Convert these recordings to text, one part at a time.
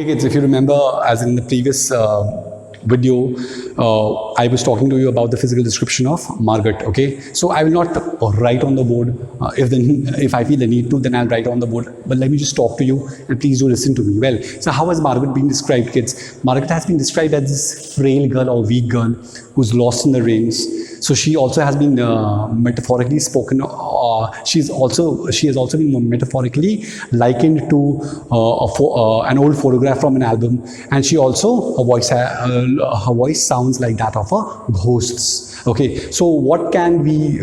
kids, if you remember, as in the previous video, I was talking to you about the physical description of Margaret. Okay, so I will not write on the board. If I feel the need to, then I'll write on the board. But let me just talk to you, and please do listen to me well. So how has Margaret been described, kids? Margaret has been described as this frail girl or weak girl who's lost in the rains. So she also has been metaphorically spoken. She has also been metaphorically likened to an old photograph from an album, and she also her voice sounds like that of a ghost's. Okay, so what can we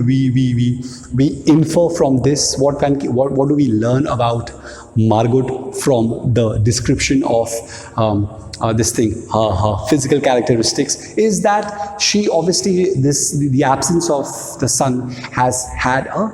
infer from this? What do we learn about Margaret from the description of this thing, her physical characteristics? Is that she obviously, the absence of the sun has had a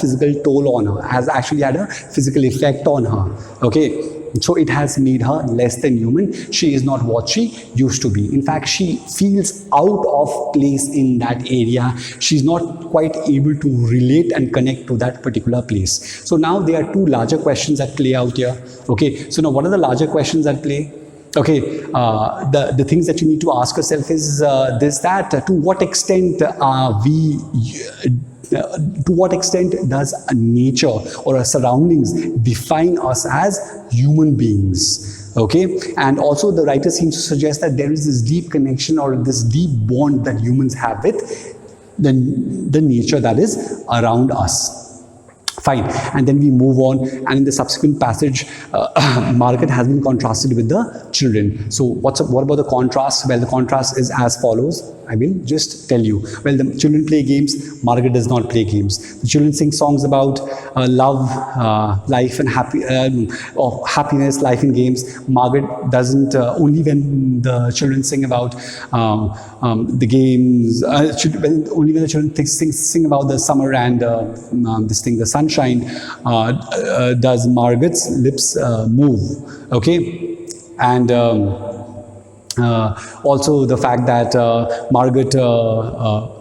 physical toll on her, has actually had a physical effect on her. Okay, so it has made her less than human. She is not what she used to be. In fact, she feels out of place in that area. She's not quite able to relate and connect to that particular place. So now there are two larger questions that play out here. Okay, so now what are the larger questions that play? Okay, the things that you need to ask yourself is to what extent does a nature or our surroundings define us as human beings? Okay, and also the writer seems to suggest that there is this deep connection or this deep bond that humans have with the nature that is around us. Fine, and then we move on, and in the subsequent passage, Margaret has been contrasted with the children. So what about the contrast? Well, the contrast is as follows. I will just tell you. Well, the children play games. Margaret does not play games. The children sing songs about love, life, and happiness, life in games. Margaret doesn't. Only when the children sing about the games, only when the children sing about the summer and the sunshine, does Margaret's lips move. Okay, and also the fact that Margaret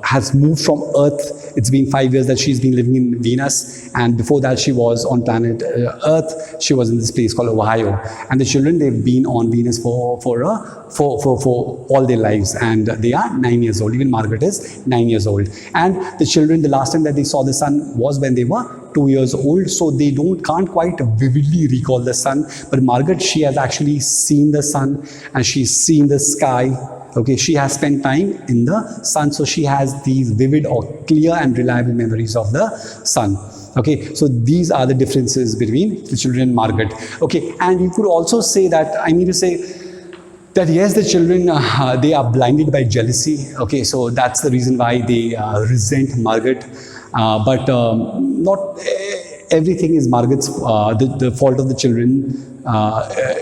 has moved from Earth. It's been 5 years that she's been living in Venus, and before that she was on planet Earth. She was in this place called Ohio. And the children, they've been on Venus for all their lives, and they are 9 years old. Even Margaret is 9 years old. And the children, the last time that they saw the sun was when they were 2 years old, so they can't quite vividly recall the sun. But Margaret, she has actually seen the sun, and she's seen the sky. Okay, she has spent time in the sun, so she has these vivid or clear and reliable memories of the sun. Okay, so these are the differences between the children and Margaret. Okay, and you could also say that, I mean to say that yes, the children, they are blinded by jealousy. Okay, so that's the reason why they resent Margaret. But not everything is Margaret's, the fault of the children.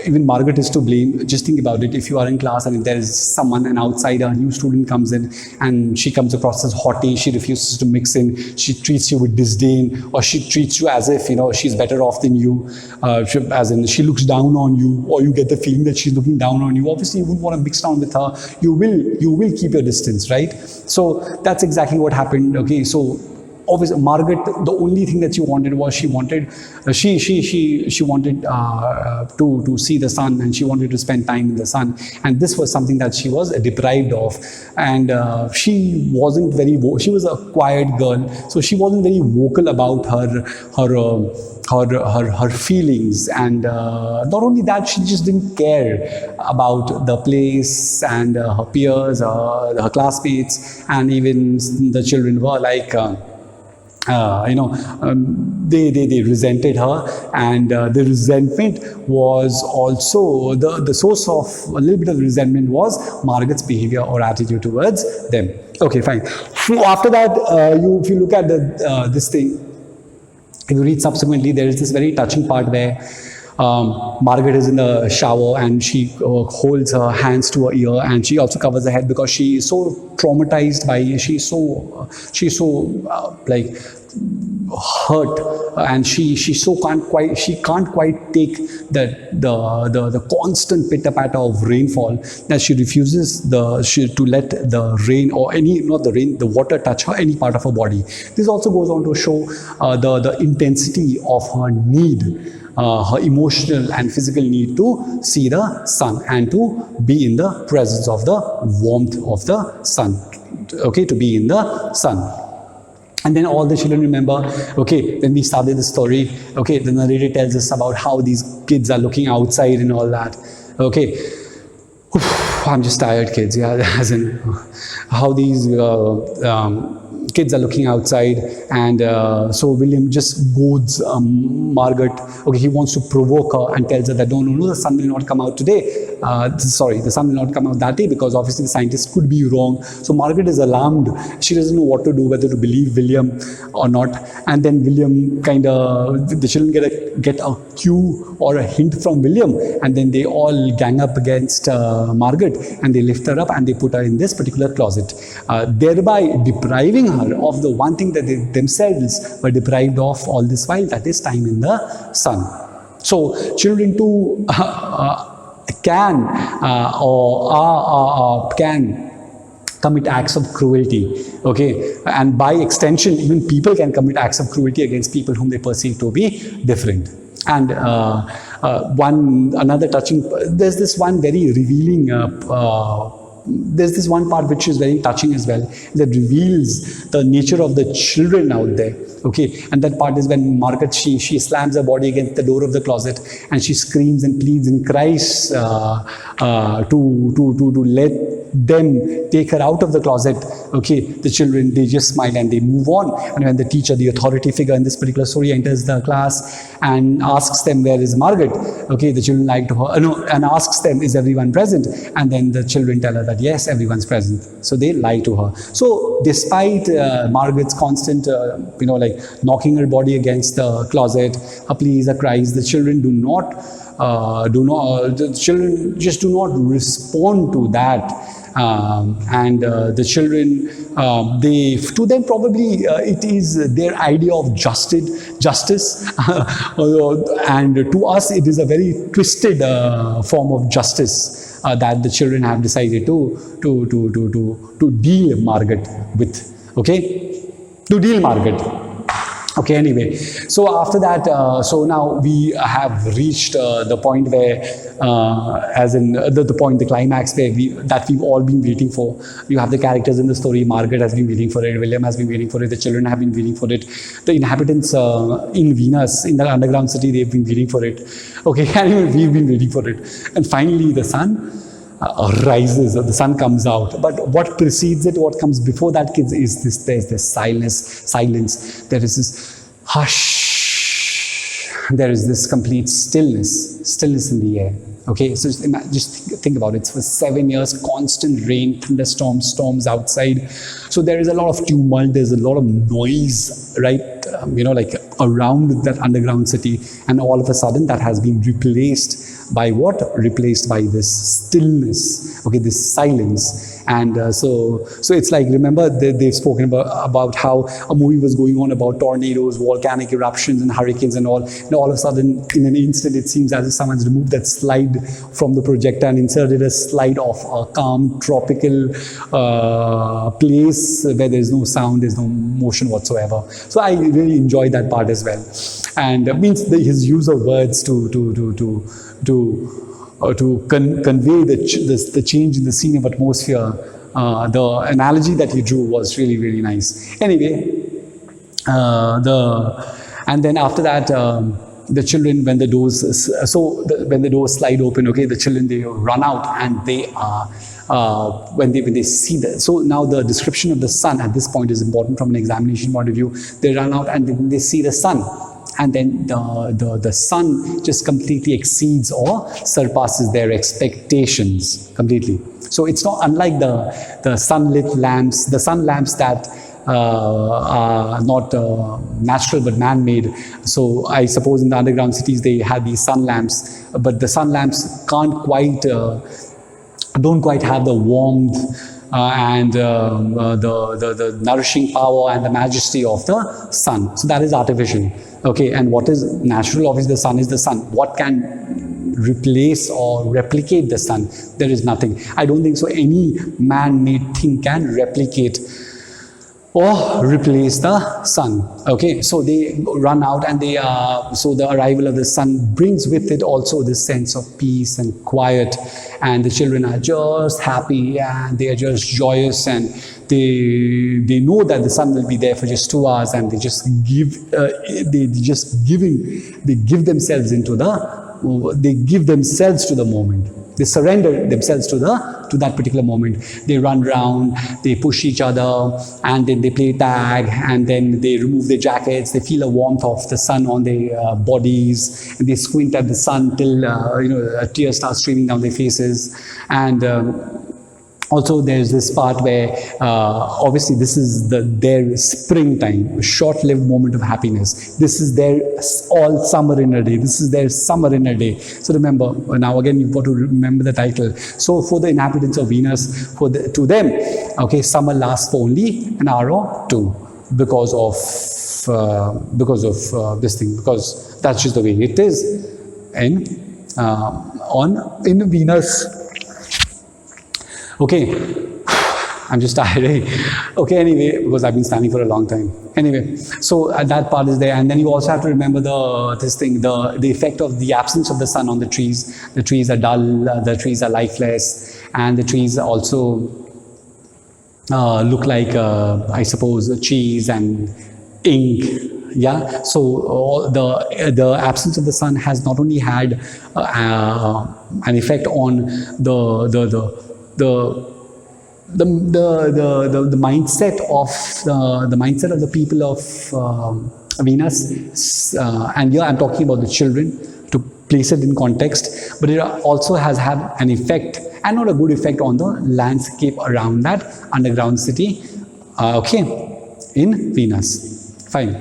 Even Margaret is to blame. Just think about it. If you are in class and if there is someone, an outsider, a new student comes in and she comes across as haughty, she refuses to mix in, she treats you with disdain, or she treats you as if, she's better off than you, as in she looks down on you, or you get the feeling that she's looking down on you. Obviously, you wouldn't want to mix down with her. You will keep your distance, right? So that's exactly what happened. Okay, so obviously, Margaret, the only thing that she wanted was she wanted to see the sun, and she wanted to spend time in the sun, and this was something that she was deprived of. And she wasn't very. She was a quiet girl, so she wasn't very vocal about her feelings. And not only that, she just didn't care about the place and her peers, her classmates, and even the children were like. They resented her, and the resentment was also the source of a little bit of resentment was Margaret's behavior or attitude towards them. Okay, fine. After that, if you look at this thing, if you read subsequently, there is this very touching part where Margaret is in the shower and she holds her hands to her ear, and she also covers her head because she is so traumatized by, she's so like hurt, and she can't quite take the constant pitter patter of rainfall, that she refuses to let the rain or the water touch her any part of her body. This also goes on to show the intensity of her need her emotional and physical need to see the sun and to be in the presence of the warmth of the sun. Okay, to be in the sun. And then all the children remember, okay, when we started the story, okay, the narrator tells us about how these kids are looking outside and all that. Okay, I'm just tired, kids, yeah, as in how these kids are looking outside, and so William just goads Margaret. Okay, he wants to provoke her and tells her that no, the sun will not come out today. The sun will not come out that day, because obviously the scientists could be wrong. So Margaret is alarmed. She doesn't know what to do, whether to believe William or not. And then William the children get a cue or a hint from William, and then they all gang up against Margaret, and they lift her up and they put her in this particular closet, thereby depriving her of the one thing that they themselves were deprived of all this while, that is time in the sun. So children too can commit acts of cruelty, okay, and by extension even people can commit acts of cruelty against people whom they perceive to be different. And there's this one very revealing there's this one part which is very touching as well, that reveals the nature of the children out there. Okay, and that part is when Margaret, she slams her body against the door of the closet, and she screams and pleads and cries to let them take her out of the closet. Okay, the children, they just smile and they move on. And when the teacher, the authority figure in this particular story, enters the class and asks them, where is Margaret? Okay, the children lie to her, and asks them, is everyone present? And then the children tell her that yes, everyone's present. So they lie to her. So despite Margaret's constant, knocking her body against the closet, her pleas, her cries, the children the children just do not respond to that. And the children, to them probably it is their idea of justice, and to us it is a very twisted form of justice that the children have decided to deal Margaret with. Okay, to deal Margaret. Okay, anyway, so after that, so now we have reached the point where, as in the point, the climax where we've all been waiting for. You have the characters in the story. Margaret has been waiting for it. William has been waiting for it. The children have been waiting for it. The inhabitants in Venus, in that underground city, they've been waiting for it. Okay, anyway, we've been waiting for it. And finally, the sun rises, or the sun comes out. But what precedes it, what comes before that, kids, is this: there's this silence, there is this hush, there is this complete stillness in the air. Okay, so just think about it. It's for 7 years, constant rain, thunderstorms, storms outside. So there is a lot of tumult, there's a lot of noise, right? Around that underground city, and all of a sudden that has been replaced by what? Replaced by this stillness, okay, this silence. And so it's like, remember, they've spoken about how a movie was going on about tornadoes, volcanic eruptions and hurricanes and all. And all of a sudden, in an instant, it seems as if someone's removed that slide from the projector and inserted a slide of a calm, tropical place where there's no sound, there's no motion whatsoever. So I really enjoyed that part as well. And it means his use of words to convey the change in the scene of atmosphere. The analogy that he drew was really, really nice. Anyway, and then after that, the children, when the doors slide open, okay, the children, they run out, and they are when they see that. So now the description of the sun at this point is important from an examination point of view. They run out and then they see the sun. And then the sun just completely exceeds or surpasses their expectations completely. So it's not unlike the sunlit lamps, the sun lamps that are not natural but man-made. So I suppose in the underground cities they have these sun lamps, but the sun lamps don't quite have the warmth and the nourishing power and the majesty of the sun. So that is artificial. Okay, and what is natural? Obviously, the sun is the sun. What can replace or replicate the sun? There is nothing. I don't think so any man-made thing can replicate or replace the sun. Okay, so they run out, and they so the arrival of the sun brings with it also this sense of peace and quiet, and the children are just happy and they are just joyous, and they know that the sun will be there for just 2 hours, and they just give themselves into they give themselves to the moment. They surrender themselves to that particular moment. They run around, they push each other, and then they play tag, and then they remove their jackets. They feel the warmth of the sun on their bodies, and they squint at the sun till a tear starts streaming down their faces. And also, there's this part where obviously this is their springtime, a short-lived moment of happiness. This is their all summer in a day. This is their summer in a day. So remember, now again, you've got to remember the title. So for the inhabitants of Venus, to them, okay, summer lasts for only an hour or two because of this thing, because that's just the way it is in Venus. Okay, I'm just tired. Okay, anyway, because I've been standing for a long time. Anyway, so that part is there, and then you also have to remember the effect of the absence of the sun on the trees. The trees are dull, the trees are lifeless, and the trees also look like, I suppose, cheese and ink. Yeah, so the absence of the sun has not only had an effect on the mindset of the people of Venus, and here I'm talking about the children to place it in context, but it also has had an effect, and not a good effect, on the landscape around that underground city. Okay, in Venus. Fine.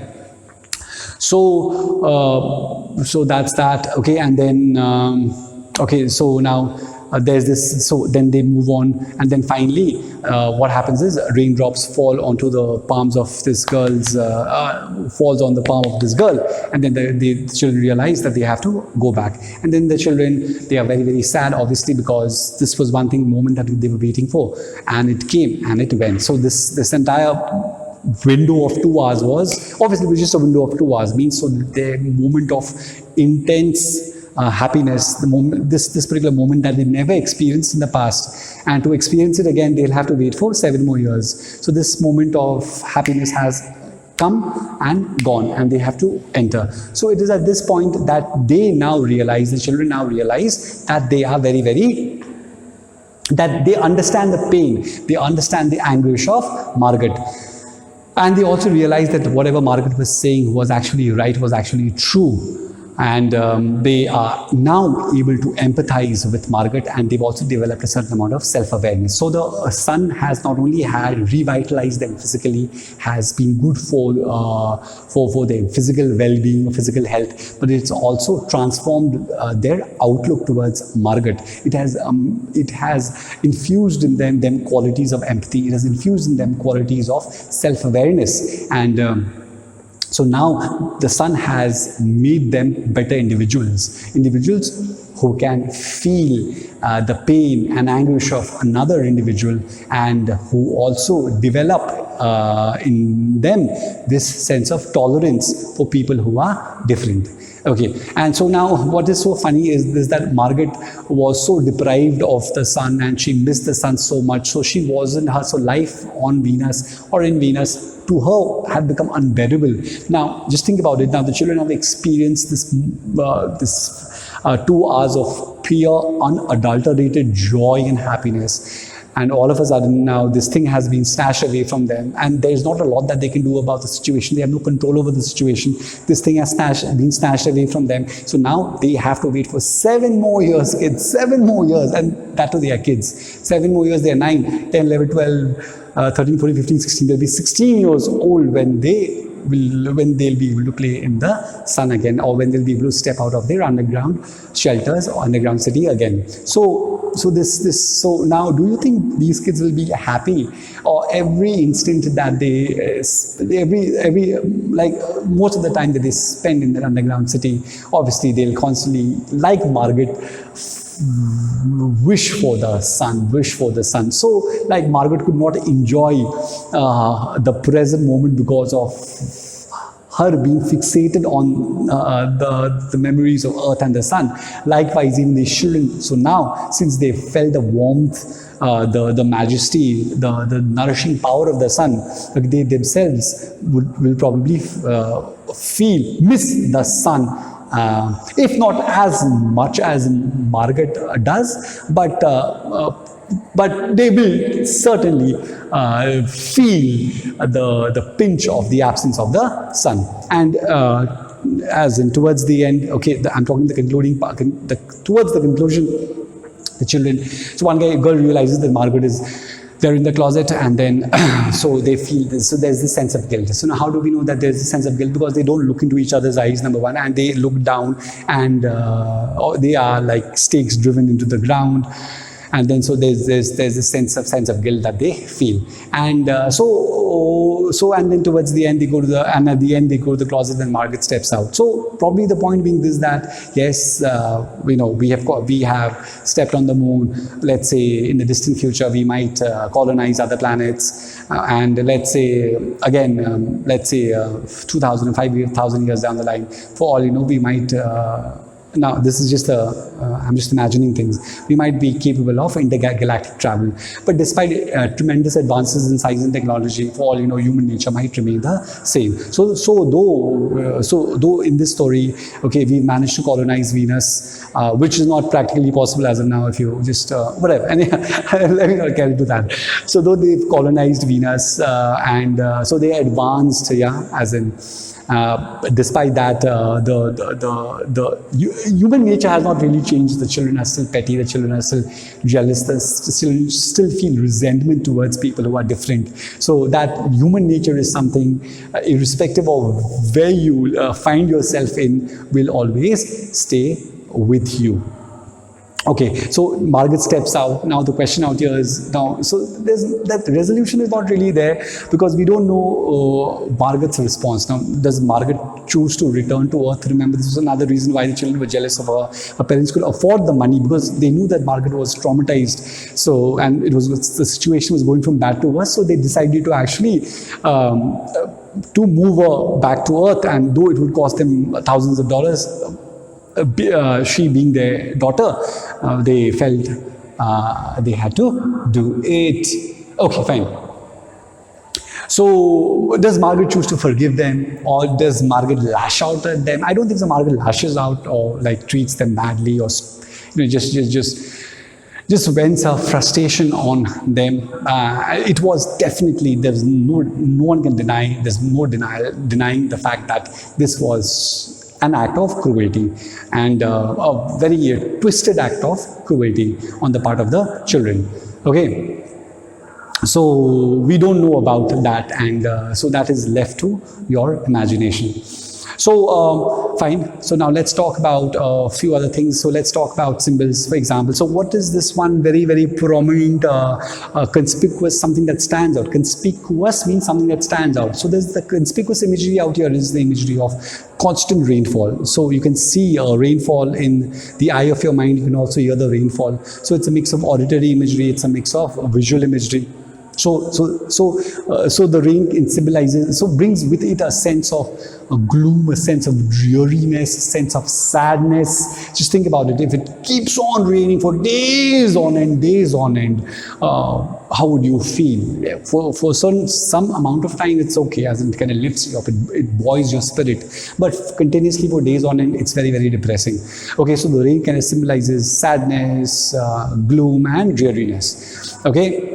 So that's that. Okay, and then okay, so now. There's this, so then they move on, and then finally what happens is raindrops fall onto the palms of this girl's, falls on the palm of this girl, and then the children realize that they have to go back. And then the children, they are very, very sad, obviously, because this was one moment that they were waiting for, and it came and it went. So this entire window of 2 hours was obviously just a window of 2 hours, means so the moment of intense happiness, the moment, this particular moment that they never experienced in the past, and to experience it again, they'll have to wait for 7 more years. So this moment of happiness has come and gone, and they have to enter. So it is at this point that they now realize, the children now realize, that they are very, very, that they understand the pain, they understand the anguish of Margaret. And they also realize that whatever Margaret was saying was actually right, was actually true. And they are now able to empathize with Margaret, and they've also developed a certain amount of self-awareness. So the sun has not only had revitalized them physically, has been good for their physical well-being, physical health, but it's also transformed their outlook towards Margaret. It has infused in them qualities of empathy. It has infused in them qualities of self-awareness, and so now the sun has made them better individuals who can feel the pain and anguish of another individual, and who also develop in them this sense of tolerance for people who are different. Okay, and so now what is so funny is that Margaret was so deprived of the sun, and she missed the sun so much, so she wasn't her, so life on Venus or in Venus to her had become unbearable. Now just think about it. Now the children have experienced this 2 hours of pure unadulterated joy and happiness, and all of a sudden now this thing has been snatched away from them, and there's not a lot that they can do about the situation. They have no control over the situation. This thing has been snatched away from them. So now they have to wait for 7 more years, kids, 7 more years, and that too they are kids. 7 more years, they are 9, 10, 11, 12, 13, 14, 15, 16. They'll be 16 years old when they'll be able to play in the sun again, or when they'll be able to step out of their underground shelters or underground city again. So now, do you think these kids will be happy, or every instant that like most of the time that they spend in their underground city, obviously they'll constantly, like Margaret, wish for the sun, wish for the sun. So like Margaret could not enjoy the present moment because of her being fixated on the memories of earth and the sun. Likewise, even the children. So now, since they felt the warmth, the majesty, the nourishing power of the sun, they themselves will probably miss the sun. If not as much as Margaret does, but they will certainly feel the pinch of the absence of the sun. And as in towards the end, okay, I'm talking the concluding part, towards the conclusion, the children. So one girl realizes that Margaret is there in the closet, and then so they feel this. So there's this sense of guilt. So now, how do we know that there's a sense of guilt? Because they don't look into each other's eyes, number one, and they look down, and they are like stakes driven into the ground. And then so there's this sense of guilt that they feel, and and then towards the end they go to the closet, and Margaret steps out. So probably the point being this, that yes, we have stepped on the moon. Let's say in the distant future we might colonize other planets, and let's say again 2,000 or 5,000 years down the line, for all you know, we might. Now, this is just I'm just imagining things. We might be capable of intergalactic travel, but despite tremendous advances in science and technology, for all you know, human nature might remain the same. So though in this story, okay, we've managed to colonize Venus, which is not practically possible as of now. If you just whatever, and let me not get into that. So though they've colonized Venus, and so they advanced, as in. Despite that, the human nature has not really changed. The children are still petty. The children are still jealous. They still feel resentment towards people who are different. So that human nature is something, irrespective of where you find yourself in, will always stay with you. Okay, so Margaret steps out. Now the question out here is, so that resolution is not really there, because we don't know Margaret's response. Now, does Margaret choose to return to Earth? Remember, this was another reason why the children were jealous of her. Her parents could afford the money because they knew that Margaret was traumatized. So, and the situation was going from bad to worse. So they decided to actually to move her back to Earth, and though it would cost them thousands of dollars. She being their daughter, they felt they had to do it. Okay, fine. So does Margaret choose to forgive them, or does Margaret lash out at them? I don't think so. Margaret lashes out or like treats them badly, or just vents her frustration on them. It was definitely, there's no one can deny, there's no denying the fact that this was an act of cruelty, and a very twisted act of cruelty on the part of the children. Okay, so we don't know about that, and so that is left to your imagination. So fine, so now let's talk about a few other things. So let's talk about symbols, for example. So what is this one very, very prominent, conspicuous, something that stands out? Conspicuous means something that stands out. So there's the conspicuous imagery out here is the imagery of constant rainfall. So you can see rainfall in the eye of your mind. You can also hear the rainfall. So it's a mix of auditory imagery. It's a mix of visual imagery. So the rain symbolizes, so brings with it a sense of gloom, a sense of dreariness, a sense of sadness. Just think about it. If it keeps on raining for days on end, how would you feel? For some amount of time, it's okay, as it kind of lifts you up, it buoys your spirit. But continuously for days on end, it's very, very depressing. Okay, so the rain kind of symbolizes sadness, gloom, and dreariness. Okay.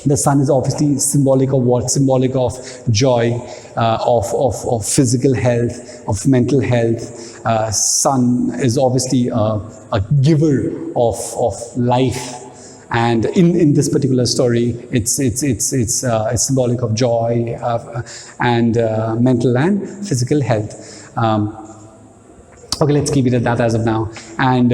The sun is obviously symbolic of what? Symbolic of joy, of physical health, of mental health. Sun is obviously a giver of life. And in this particular story, it's symbolic of joy and mental and physical health. Okay, let's keep it at that as of now. And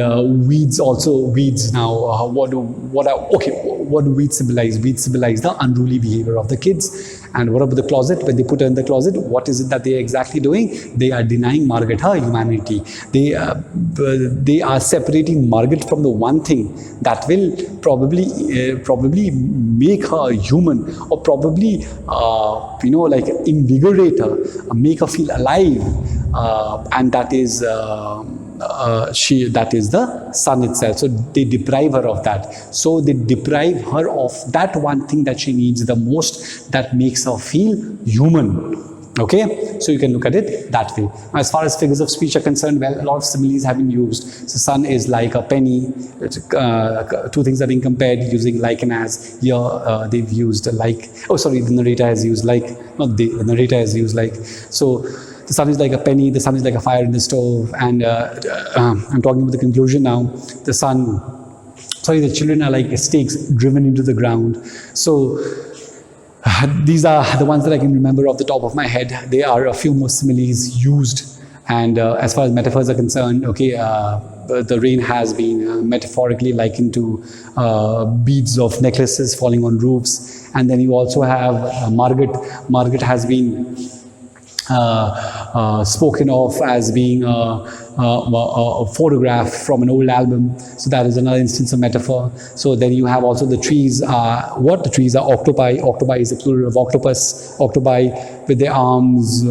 weeds now. What do weeds symbolize? Weeds symbolize the unruly behavior of the kids, And what about the closet? When they put her in the closet, what is it that they are exactly doing? They are denying Margaret her humanity. They are separating Margaret from the one thing that will probably make her human, or probably like invigorate her, make her feel alive, and that is the sun itself. So they deprive her of that. So they deprive her of that one thing that she needs the most, that makes her feel human. Okay, so you can look at it that way. As far as figures of speech are concerned, well, a lot of similes have been used. So sun is like a penny. Two things are being compared using like and as. Here they've used like. Oh, sorry, the narrator has used like. Not they. The narrator has used like. So the sun is like a penny. The sun is like a fire in the stove. And I'm talking about the conclusion now. The children are like stakes driven into the ground. So these are the ones that I can remember off the top of my head. There are a few more similes used. And as far as metaphors are concerned, okay, the rain has been metaphorically likened to beads of necklaces falling on roofs. And then you also have Margaret. Margaret has been spoken of as being a photograph from an old album. So that is another instance of metaphor. So then you have also the trees. What the trees are? Octopi. Octopi is the plural of octopus. Octopi with their arms,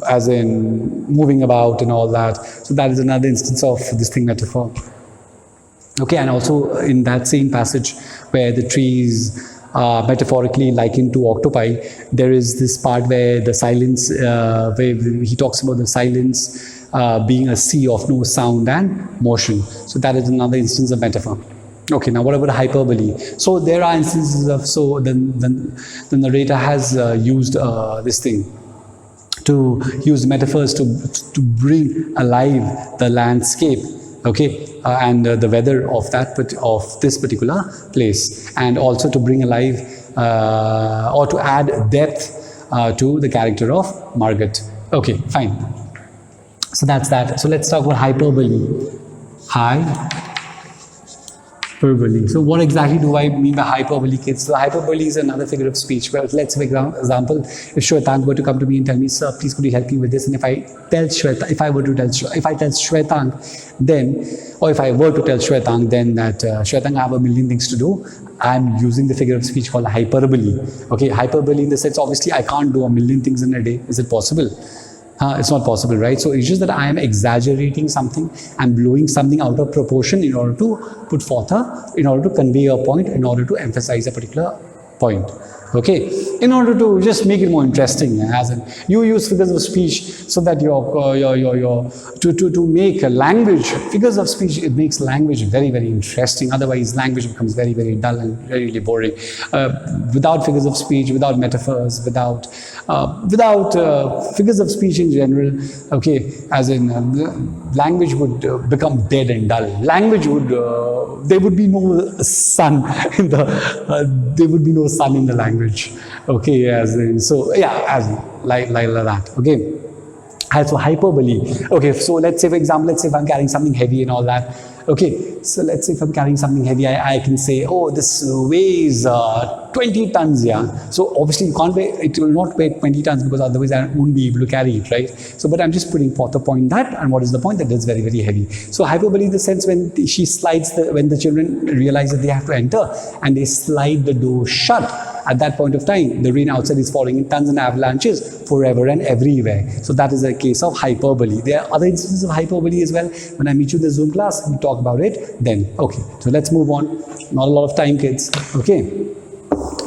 as in moving about and all that. So that is another instance of this thing metaphor. Okay, and also in that same passage where the trees metaphorically likened to octopi, there is this part where the silence, where he talks about the silence being a sea of no sound and motion. So that is another instance of metaphor. Okay, now what about hyperbole? So there are instances of, so then the narrator has used this thing, to use metaphors to bring alive the landscape. Okay, and the weather of this particular place, and also to bring alive or to add depth to the character of Margaret. Okay, fine. So that's that. So let's talk about hyperbole. Hyperbole. So what exactly do I mean by hyperbole, kids? So hyperbole is another figure of speech. Well, let's for example, if Shwetang were to come to me and tell me, sir, please could you help me with this? And if I tell Shwetang, then, or if I were to tell Shwetang, then that Shwetang, I have a million things to do, I'm using the figure of speech called hyperbole. Okay, hyperbole in the sense, obviously I can't do a million things in a day. Is it possible? It's not possible, right? So it's just that I am exaggerating something and blowing something out of proportion in order to put forth in order to convey a point, in order to emphasize a particular point. Okay, in order to just make it more interesting, as in you use figures of speech so that to make a language, figures of speech, it makes language very, very interesting. Otherwise, language becomes very, very dull and very, really boring. Without figures of speech, without metaphors, without figures of speech in general, okay, as in language would become dead and dull. Language would there would be no sun in the language. Okay, as in, so yeah, as in, like that. Okay, as for hyperbole. Okay, so let's say, for example, let's say if I'm carrying something heavy and all that. Okay, so let's say if I'm carrying something heavy, I can say, oh, this weighs 20 tons, yeah. So obviously you can't weigh, it will not weigh 20 tons because otherwise I won't be able to carry it, right? So, but I'm just putting forth the point that, and what is the point? That it's very, very heavy. So hyperbole in the sense when she slides, when the children realize that they have to enter and they slide the door shut. At that point of time, the rain outside is falling in tons and avalanches forever and everywhere. So that is a case of hyperbole. There are other instances of hyperbole as well. When I meet you in the Zoom class, we talk about it then. Okay, so let's move on. Not a lot of time, kids. Okay.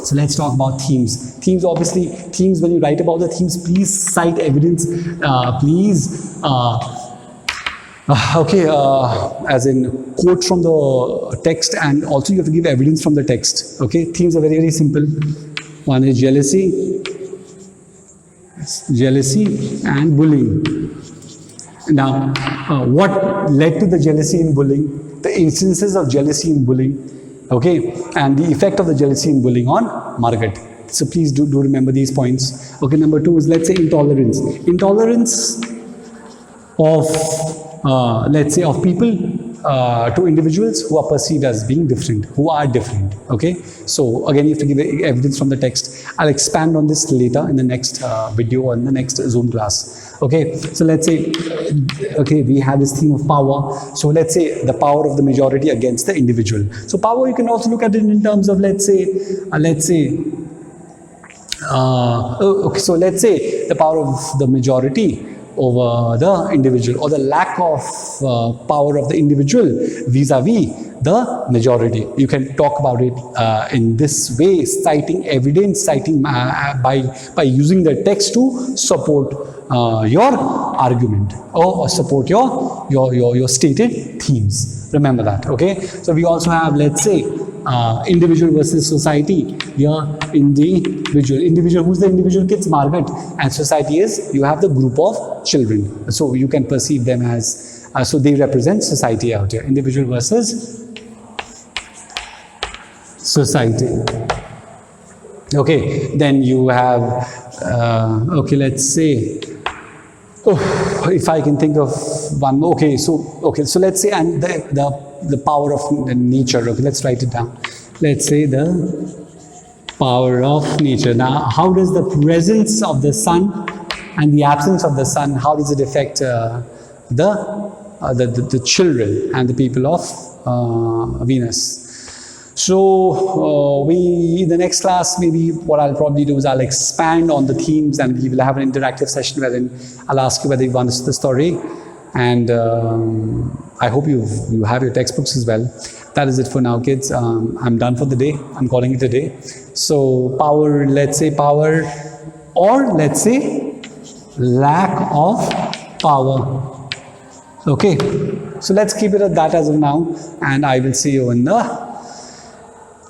So let's talk about themes. Themes, obviously, themes, when you write about the themes, please cite evidence. As in quote from the text, and also you have to give evidence from the text. Okay, themes are very, very simple. One is jealousy and bullying. Now, what led to the jealousy and bullying? The instances of jealousy and bullying, okay, and the effect of the jealousy and bullying on Margaret. So please do remember these points. Okay, number 2 is, let's say, intolerance. Intolerance of let's say of people to individuals who are perceived as being different, who are different. Okay, so again, you have to give evidence from the text. I'll expand on this later in the next video or in the next Zoom class. Okay, so let's say, okay, we have this theme of power. So let's say the power of the majority against the individual. So power, you can also look at it in terms of, let's say, okay, so let's say the power of the majority over the individual, or the lack of power of the individual vis-a-vis the majority. You can talk about it in this way, citing evidence, citing by using the text to support your argument, or support your stated themes. Remember that. Okay, so we also have, let's say, individual versus society. Here, individual, who's the individual? Kids, Margaret. And society is, you have the group of children, so you can perceive them as, so they represent society out here. Individual versus society. Okay, then you have, okay, let's say, oh, if I can think of one. Okay, so let's say, and the power of nature. Okay, let's write it down. Let's say the power of nature. Now, how does the presence of the sun and the absence of the sun, how does it affect the children and the people of Venus? So in the next class, maybe what I'll probably do is I'll expand on the themes, and we will have an interactive session wherein I'll ask you whether you've understood the story. And I hope you have your textbooks as well. That is it for now, kids. I'm done for the day. I'm calling it a day. So power, let's say power, or let's say lack of power. Okay, so let's keep it at that as of now, and I will see you in the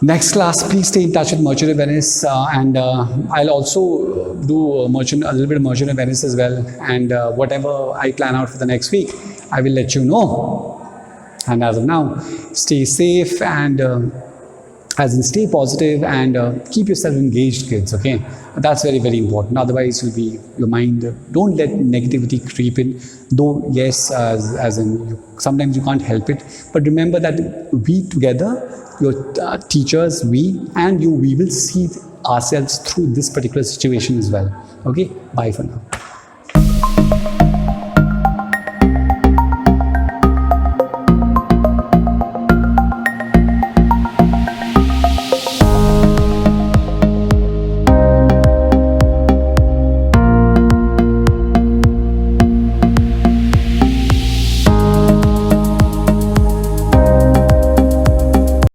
next class. Please stay in touch with Merchant of Venice, and I'll also do a little bit of Merchant of Venice as well, and whatever I plan out for the next week, I will let you know. And as of now, stay safe, and as in stay positive, and keep yourself engaged, kids. Okay, that's very, very important. Otherwise, you'll be, your mind, don't let negativity creep in. Though yes, as in sometimes you can't help it, but remember that we together, your teachers, we and you, we will see ourselves through this particular situation as well. Okay, bye for now.